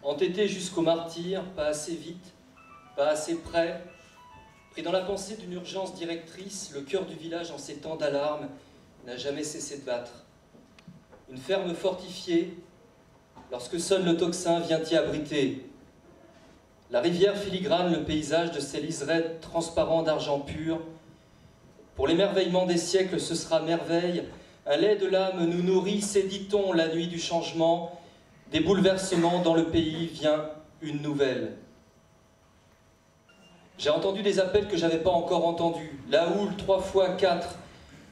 Entêté jusqu'au martyre, pas assez vite, pas assez près, pris dans la pensée d'une urgence directrice, le cœur du village en ces temps d'alarme n'a jamais cessé de battre. Une ferme fortifiée, lorsque sonne le tocsin, vient y abriter. La rivière filigrane le paysage de ses liserés transparents d'argent pur. Pour l'émerveillement des siècles, ce sera merveille. Un lait de l'âme nous nourrit, c'est, dit-on, la nuit du changement. Des bouleversements dans le pays vient une nouvelle. J'ai entendu des appels que je n'avais pas encore entendus. La houle, 3 fois 4.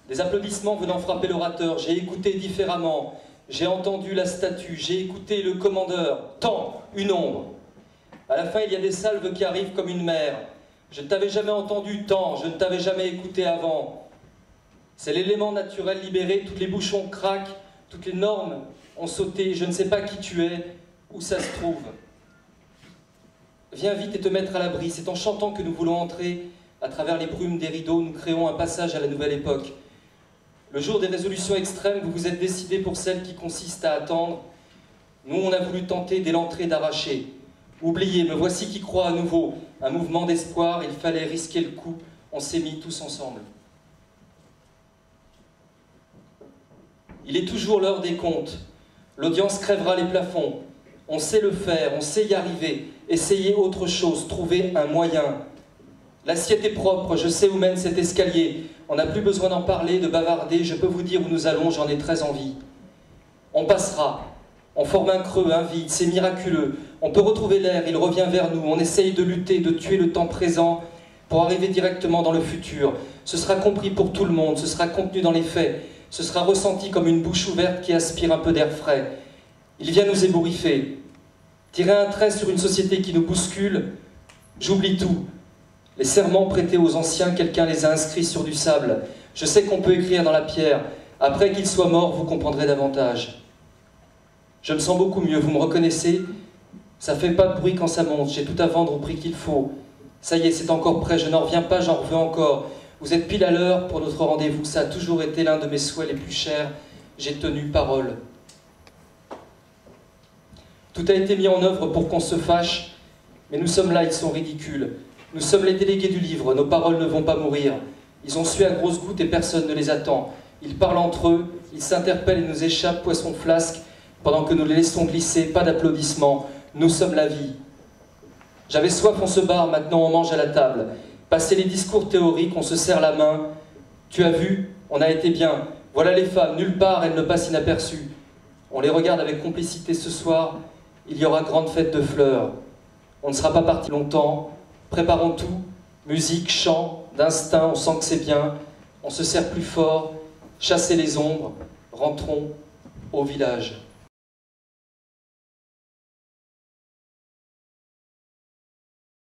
Des applaudissements venant frapper l'orateur. J'ai écouté différemment. J'ai entendu la statue. J'ai écouté le commandeur. Tant, une ombre. À la fin, il y a des salves qui arrivent comme une mer. Je ne t'avais jamais entendu tant. Je ne t'avais jamais écouté avant. C'est l'élément naturel libéré. Tous les bouchons craquent. Toutes les normes ont sauté. Je ne sais pas qui tu es, où ça se trouve. Viens vite et te mettre à l'abri. C'est en chantant que nous voulons entrer. À travers les brumes des rideaux, nous créons un passage à la nouvelle époque. Le jour des résolutions extrêmes, vous vous êtes décidés pour celle qui consiste à attendre. Nous, on a voulu tenter dès l'entrée d'arracher. Oubliez, me voici qui croit à nouveau. Un mouvement d'espoir, il fallait risquer le coup. On s'est mis tous ensemble. Il est toujours l'heure des comptes. L'audience crèvera les plafonds. On sait le faire, on sait y arriver. Essayez autre chose, trouvez un moyen. L'assiette est propre, je sais où mène cet escalier. On n'a plus besoin d'en parler, de bavarder. Je peux vous dire où nous allons, j'en ai très envie. On passera. On forme un creux, un vide, c'est miraculeux. On peut retrouver l'air, il revient vers nous. On essaye de lutter, de tuer le temps présent pour arriver directement dans le futur. Ce sera compris pour tout le monde, ce sera contenu dans les faits. Ce sera ressenti comme une bouche ouverte qui aspire un peu d'air frais. Il vient nous ébouriffer. Tirer un trait sur une société qui nous bouscule, j'oublie tout. Les serments prêtés aux anciens, quelqu'un les a inscrits sur du sable. Je sais qu'on peut écrire dans la pierre. Après qu'il soit mort, vous comprendrez davantage. Je me sens beaucoup mieux, vous me reconnaissez? Ça fait pas de bruit quand ça monte, j'ai tout à vendre au prix qu'il faut. Ça y est, c'est encore prêt, je n'en reviens pas, j'en veux encore. Vous êtes pile à l'heure pour notre rendez-vous, ça a toujours été l'un de mes souhaits les plus chers. J'ai tenu parole. Tout a été mis en œuvre pour qu'on se fâche, mais nous sommes là, ils sont ridicules. Nous sommes les délégués du livre, nos paroles ne vont pas mourir. Ils ont sué à grosses gouttes et personne ne les attend. Ils parlent entre eux, ils s'interpellent et nous échappent, poisson flasque, pendant que nous les laissons glisser, pas d'applaudissements. Nous sommes la vie. J'avais soif, on se barre, maintenant on mange à la table. Passé les discours théoriques, on se serre la main. Tu as vu, on a été bien. Voilà les femmes, nulle part elles ne passent inaperçues. On les regarde avec complicité ce soir. Il y aura grande fête de fleurs. On ne sera pas parti longtemps. Préparons tout. Musique, chant, d'instinct, on sent que c'est bien. On se serre plus fort. Chassez les ombres. Rentrons au village.